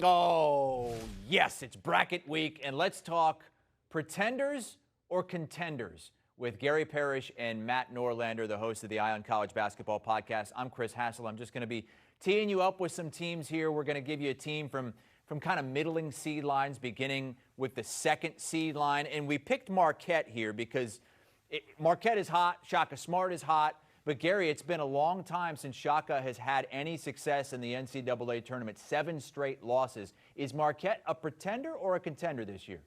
Oh, yes, it's bracket week, and let's talk pretenders or contenders with Gary Parrish and Matt Norlander, the host of the Eye on College Basketball podcast. I'm Chris Hassel. I'm just going to be teeing you up with some teams here. We're going to give you a team from kind of middling seed lines, beginning with the second seed line. And we picked Marquette here because Marquette is hot, Shaka Smart is hot. But, Gary, it's been a long time since Shaka has had any success in the NCAA tournament, 7 straight losses. Is Marquette a pretender or a contender this year?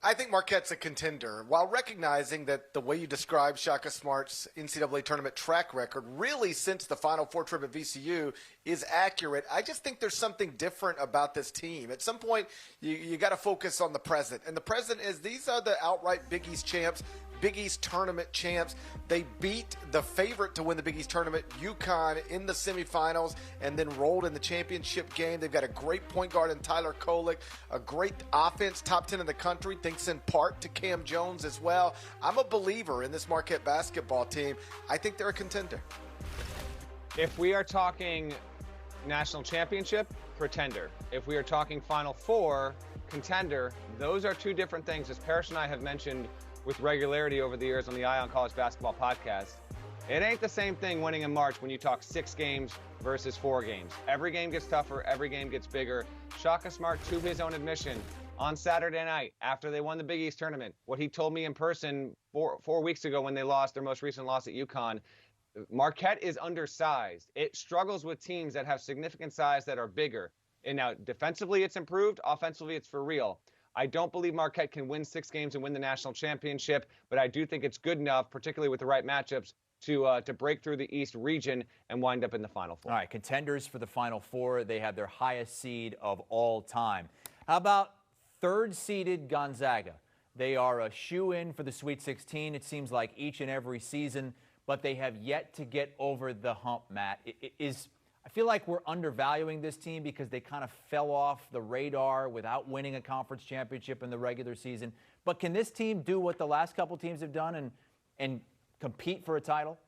I think Marquette's a contender, while recognizing that the way you describe Shaka Smart's NCAA tournament track record, really since the Final Four trip at VCU, is accurate. I just think there's something different about this team. At some point, you got to focus on the present. And the present is these are the outright Big East champs, Big East tournament champs. They beat the favorite to win the Big East tournament, UConn, in the semifinals, and then rolled in the championship game. They've got a great point guard in Tyler Kolek, a great offense, top 10 in the country, thanks in part to Cam Jones as well. I'm a believer in this Marquette basketball team. I think they're a contender. If we are talking national championship, pretender. If we are talking Final Four, contender, those are two different things. As Parrish and I have mentioned with regularity over the years on the Eye on College Basketball podcast, it ain't the same thing winning in March when you talk 6 games versus 4 games. Every game gets tougher. Every game gets bigger. Shaka Smart, to his own admission, on Saturday night after they won the Big East tournament, what he told me in person 4 weeks ago when they lost their most recent loss at UConn, Marquette is undersized. It struggles with teams that have significant size that are bigger. And now defensively it's improved. Offensively it's for real. I don't believe Marquette can win 6 games and win the national championship, but I do think it's good enough, particularly with the right matchups, to break through the East region and wind up in the Final Four. All right, contenders for the Final Four. They have their highest seed of all time. How about third-seeded Gonzaga? They are a shoe-in for the Sweet 16, it seems like, each and every season, but they have yet to get over the hump, Matt. I feel like we're undervaluing this team because they kind of fell off the radar without winning a conference championship in the regular season. But can this team do what the last couple teams have done and compete for a title?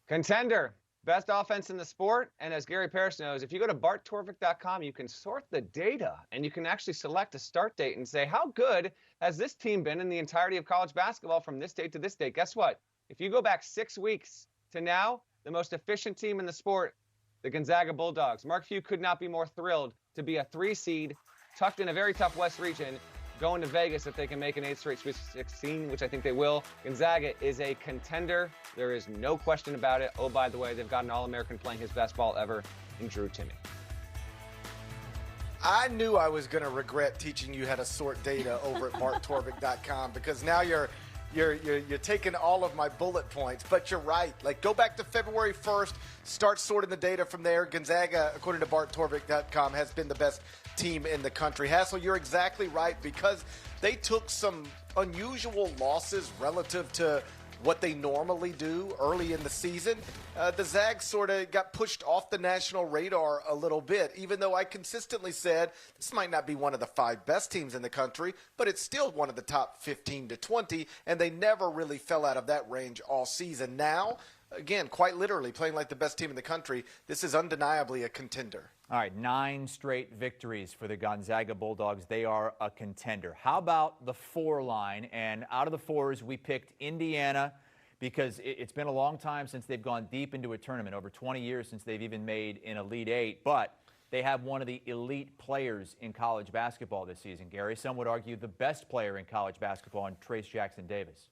Contender. Best offense in the sport. And as Gary Parrish knows, if you go to barttorvik.com, you can sort the data and you can actually select a start date and say, how good has this team been in the entirety of college basketball from this date to this date? Guess what? If you go back 6 weeks to now, the most efficient team in the sport, the Gonzaga Bulldogs. Mark Few could not be more thrilled to be a 3 seed, tucked in a very tough West region, going to Vegas if they can make an 8th straight Sweet 16, which I think they will. Gonzaga is a contender. There is no question about it. Oh, by the way, they've got an All-American playing his best ball ever in Drew Timme. I knew I was going to regret teaching you how to sort data over at barttorvik.com because now you're taking all of my bullet points, but you're right. Like, go back to February 1st, start sorting the data from there. Gonzaga, according to barttorvik.com, has been the best team in the country. Hassel, you're exactly right because they took some unusual losses relative to what they normally do early in the season. The Zags sort of got pushed off the national radar a little bit, even though I consistently said this might not be one of the 5 best teams in the country, but it's still one of the top 15 to 20, and they never really fell out of that range all season. Now, again, quite literally playing like the best team in the country, this is undeniably a contender. All right, 9 straight victories for the Gonzaga Bulldogs. They are a contender. How about the 4 line? And out of the 4s, we picked Indiana because it's been a long time since they've gone deep into a tournament, over 20 years since they've even made an Elite 8. But they have one of the elite players in college basketball this season, Gary. Some would argue the best player in college basketball in Trayce Jackson-Davis.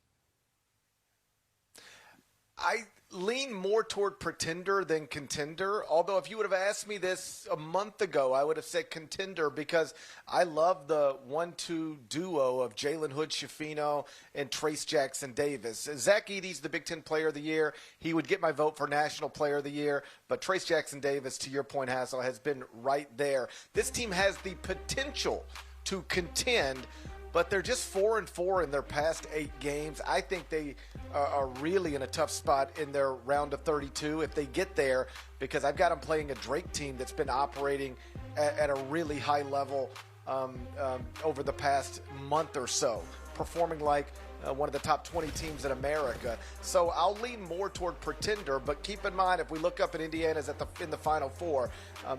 I lean more toward pretender than contender, although if you would have asked me this a month ago, I would have said contender because I love the 1-2 duo of Jalen Hood-Schifino and Trayce Jackson-Davis. Zach Edey's the Big Ten Player of the Year. He would get my vote for National Player of the Year, but Trayce Jackson-Davis, to your point, Hassel, has been right there. This team has the potential to contend, but they're just 4-4 in their past 8 games. I think they are really in a tough spot in their round of 32 if they get there, because I've got them playing a Drake team that's been operating at a really high level over the past month or so, performing like one of the top 20 teams in America. So I'll lean more toward pretender, but keep in mind, if we look up at Indiana's in the Final Four,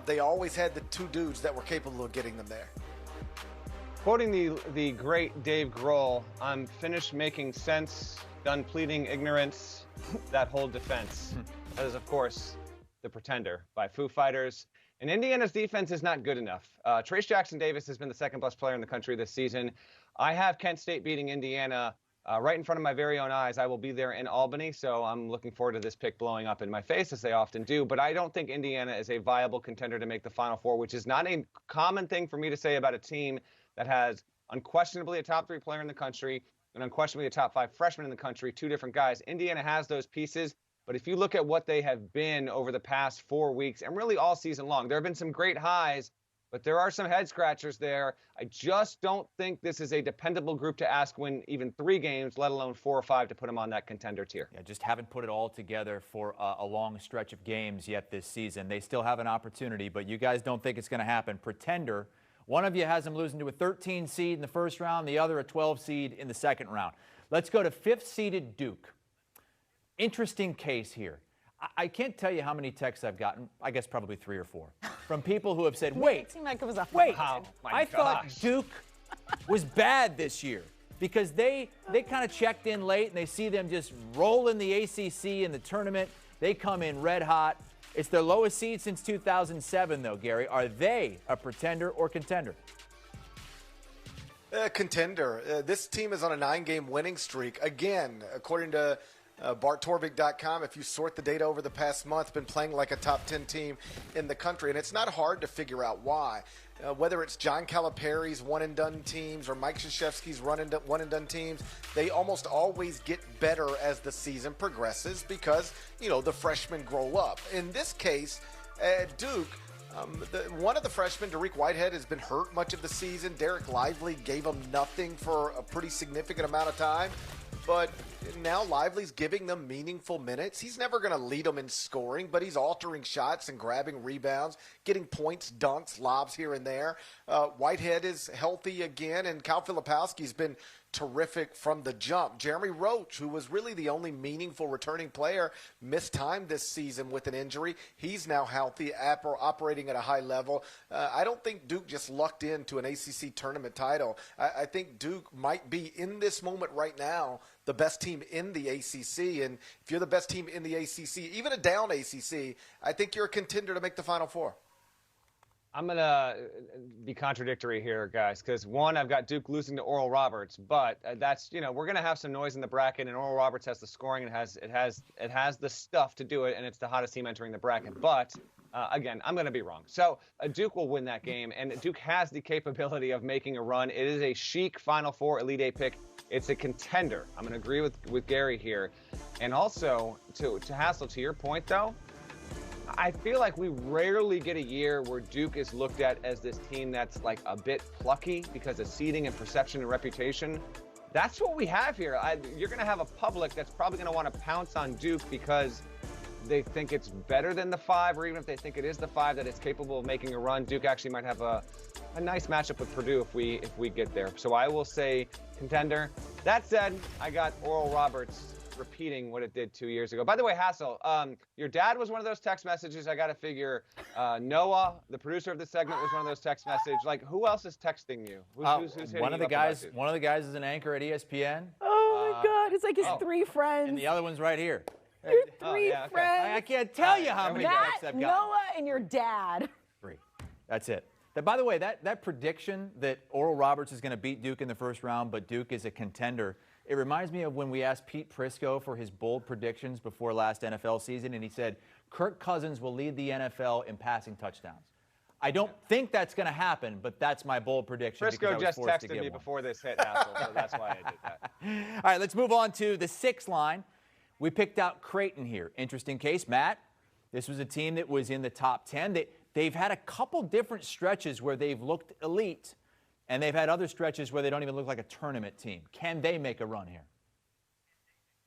they always had the two dudes that were capable of getting them there. Quoting the great Dave Grohl, I'm finished making sense, done pleading ignorance, that whole defense. That is, of course, The Pretender by Foo Fighters. And Indiana's defense is not good enough. Trace Jackson-Davis has been the second best player in the country this season. I have Kent State beating Indiana right in front of my very own eyes. I will be there in Albany, so I'm looking forward to this pick blowing up in my face, as they often do. But I don't think Indiana is a viable contender to make the Final Four, which is not a common thing for me to say about a team that has unquestionably a top 3 player in the country and unquestionably a top 5 freshman in the country, 2 different guys. Indiana has those pieces. But if you look at what they have been over the past 4 weeks and really all season long, there have been some great highs, but there are some head scratchers there. I just don't think this is a dependable group to ask win even 3 games, let alone 4 or 5 to put them on that contender tier. Yeah, just haven't put it all together for a long stretch of games yet this season. They still have an opportunity, but you guys don't think it's going to happen. Pretender, one of you has them losing to a 13 seed in the first round, the other a 12 seed in the second round. Let's go to 5th-seeded Duke. Interesting case here. I can't tell you how many texts I've gotten, I guess probably 3 or 4, from people who have said, wait, it seemed like it was a wait, Oh, I thought Duke was bad this year because they kind of checked in late and they see them just roll in the ACC in the tournament. They come in red hot. It's their lowest seed since 2007, though, Gary. Are they a pretender or contender? Contender. This team is on a 9-game winning streak. Again, according to BartTorvik.com, if you sort the data over the past month, been playing like a top 10 team in the country. And it's not hard to figure out why. Whether it's John Calipari's one-and-done teams or Mike Krzyzewski's one-and-done teams, they almost always get better as the season progresses because, the freshmen grow up. In this case, at Duke, one of the freshmen, Dariq Whitehead, has been hurt much of the season. Derek Lively gave him nothing for a pretty significant amount of time. But now Lively's giving them meaningful minutes. He's never going to lead them in scoring, but he's altering shots and grabbing rebounds, getting points, dunks, lobs here and there. Whitehead is healthy again, and Kyle Filipowski's been terrific from the jump. Jeremy Roach, who was really the only meaningful returning player, missed time this season with an injury. He's now healthy, operating at a high level. I don't think Duke just lucked into an ACC tournament title. I think Duke might be, in this moment right now, the best team in the ACC. And if you're the best team in the ACC, even a down ACC, I think you're a contender to make the Final Four. I'm going to be contradictory here, guys, because one, I've got Duke losing to Oral Roberts, but that's, we're going to have some noise in the bracket, and Oral Roberts has the scoring, and it has the stuff to do it, and it's the hottest team entering the bracket. But again, I'm going to be wrong. So Duke will win that game, and Duke has the capability of making a run. It is a chic Final Four Elite Eight pick. It's a contender. I'm going to agree with Gary here. And also, to Hassel, to your point, though, I feel like we rarely get a year where Duke is looked at as this team that's like a bit plucky because of seeding and perception and reputation. That's what we have here. You're going to have a public that's probably going to want to pounce on Duke because they think it's better than the 5, or even if they think it is the 5 that it's capable of making a run. Duke actually might have a nice matchup with Purdue if we get there. So I will say contender. That said, I got Oral Roberts repeating what it did 2 years ago. By the way, Hassel, your dad was one of those text messages. I got to figure Noah, the producer of this segment, was one of those text messages. Like, who else is texting you? Who's hitting one of you the up guys. about you? One of the guys is an anchor at ESPN. Oh my God! It's like his 3 friends. And the other one's right here. Your 3 yeah, okay. friends. I can't tell you how many texts That, I've gotten. Noah, and your dad. 3. That's it. By the way, that prediction that Oral Roberts is going to beat Duke in the first round, but Duke is a contender, it reminds me of when we asked Pete Prisco for his bold predictions before last NFL season, and he said Kirk Cousins will lead the NFL in passing touchdowns. I don't think that's going to happen, but that's my bold prediction. Prisco just texted me before this hit, Hassel, so that's why I did that. All right, let's move on to the 6th line. We picked out Creighton here. Interesting case. Matt, this was a team that was in the top 10. They've had a couple different stretches where they've looked elite, and they've had other stretches where they don't even look like a tournament team. Can they make a run here?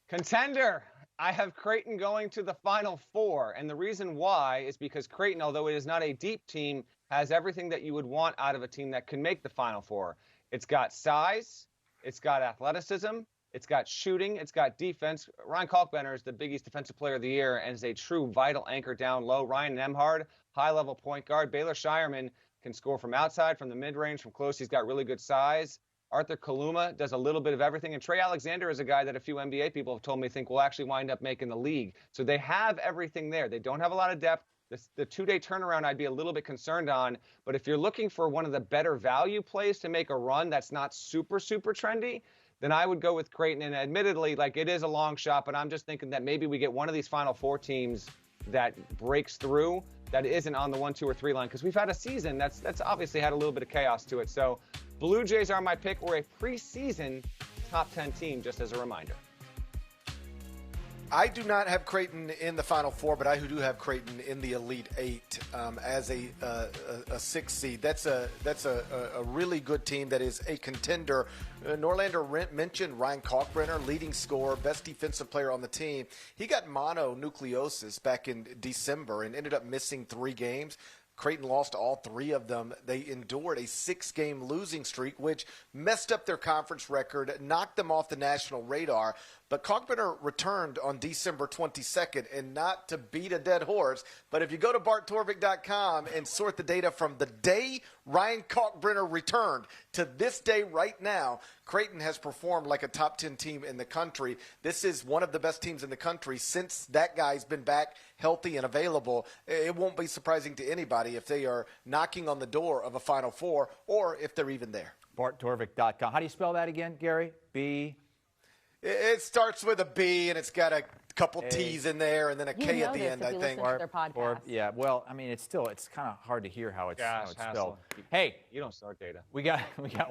Contender. I have Creighton going to the Final Four, and the reason why is because Creighton, although it is not a deep team, has everything that you would want out of a team that can make the Final Four. It's got size, it's got athleticism, It's got shooting. It's got defense. Ryan Kalkbrenner is the Big East Defensive Player of the Year and is a true vital anchor down low. Ryan Nembhard, high-level point guard. Baylor Shireman can score from outside, from the mid-range, from close. He's got really good size. Arthur Kaluma does a little bit of everything. And Trey Alexander is a guy that a few NBA people have told me think will actually wind up making the league. So they have everything there. They don't have a lot of depth. The two-day turnaround I'd be a little bit concerned on. But if you're looking for one of the better value plays to make a run that's not super, super trendy, then I would go with Creighton. And admittedly, like, it is a long shot, but I'm just thinking that maybe we get one of these Final Four teams that breaks through, that isn't on the 1, 2, or 3 line, because we've had a season that's obviously had a little bit of chaos to it. So Blue Jays are my pick. We're a preseason top 10 team, just as a reminder. I do not have Creighton in the Final Four, but I do have Creighton in the Elite Eight as a 6 seed. That's a really good team that is a contender. Norlander mentioned Ryan Kalkbrenner, leading scorer, best defensive player on the team. He got mononucleosis back in December and ended up missing 3 games. Creighton lost all 3 of them. They endured a 6-game losing streak, which messed up their conference record, knocked them off the national radar. But Kalkbrenner returned on December 22nd, and not to beat a dead horse, but if you go to barttorvik.com and sort the data from the day Ryan Kalkbrenner returned to this day right now, Creighton has performed like a top 10 team in the country. This is one of the best teams in the country since that guy's been back healthy and available. It won't be surprising to anybody if they are knocking on the door of a Final Four or if they're even there. barttorvik.com. How do you spell that again, Gary? B? It starts with a B, and it's got a couple T's in there, and then a K at the end, I think. Their podcast. Yeah, well, I mean, it's kind of hard to hear how it's spelled. Hassel. Hey, You don't start data. we got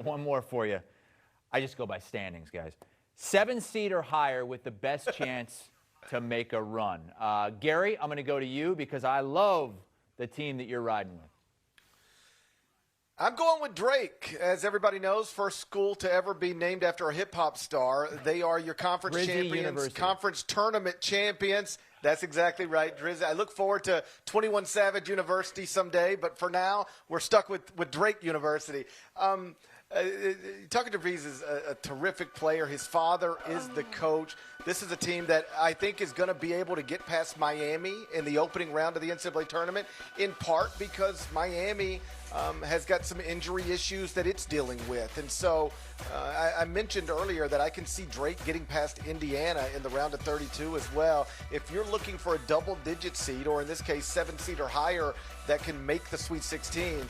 one more for you. I just go by standings, guys. 7 seed or higher with the best chance to make a run. Gary, I'm going to go to you because I love the team that you're riding with. I'm going with Drake. As everybody knows, first school to ever be named after a hip-hop star. They are your conference Drizzy champions, University. conference tournament champions. That's exactly right, Drizzy. I look forward to 21 Savage University someday, but for now, we're stuck with Drake University. Tucker DeVries is a terrific player. His father is the coach. This is a team that I think is going to be able to get past Miami in the opening round of the NCAA tournament, in part because Miami has got some injury issues that it's dealing with. And so I mentioned earlier that I can see Drake getting past Indiana in the round of 32 as well. If you're looking for a double-digit seed, or in this case 7 seed or higher, that can make the Sweet 16,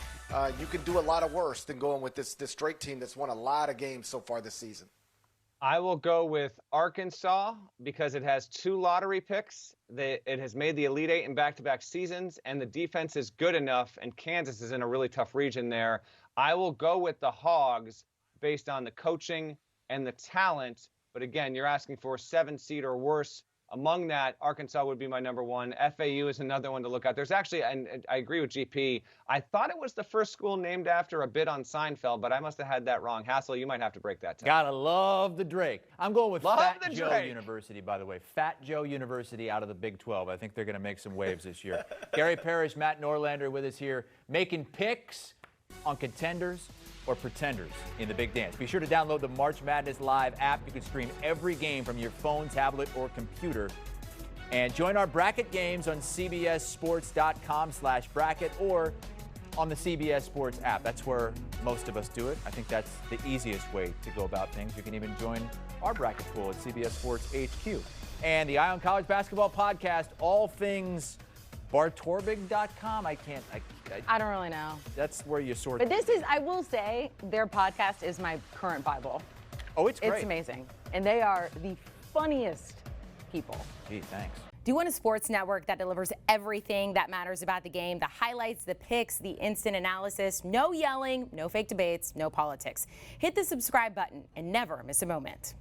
you can do a lot of worse than going with this Drake team that's won a lot of games so far this season. I will go with Arkansas because it has 2 lottery picks. It has made the Elite Eight in back-to-back seasons, and the defense is good enough, and Kansas is in a really tough region there. I will go with the Hogs based on the coaching and the talent. But again, you're asking for a 7 seed or worse. Among that, Arkansas would be my number 1. FAU is another one to look at. There's actually, and I agree with GP, I thought it was the first school named after a bit on Seinfeld, but I must have had that wrong. Hassel, you might have to break that down. Gotta love the Drake. I'm going with Fat Joe Drake. University, by the way. Fat Joe University out of the Big 12. I think they're going to make some waves this year. Gary Parrish, Matt Norlander with us here, making picks on contenders or pretenders in the big dance. Be sure to download the March Madness Live app. You can stream every game from your phone, tablet, or computer. And join our bracket games on cbssports.com/bracket or on the CBS Sports app. That's where most of us do it. I think that's the easiest way to go about things. You can even join our bracket pool at CBS Sports HQ. And the Ion College Basketball Podcast, all things barttorvik.com. I don't really know. That's where you sort. But this is, I will say, their podcast is my current Bible. Oh, it's great. It's amazing. And they are the funniest people. Gee, thanks. Do you want a sports network that delivers everything that matters about the game? The highlights, the picks, the instant analysis, no yelling, no fake debates, no politics. Hit the subscribe button and never miss a moment.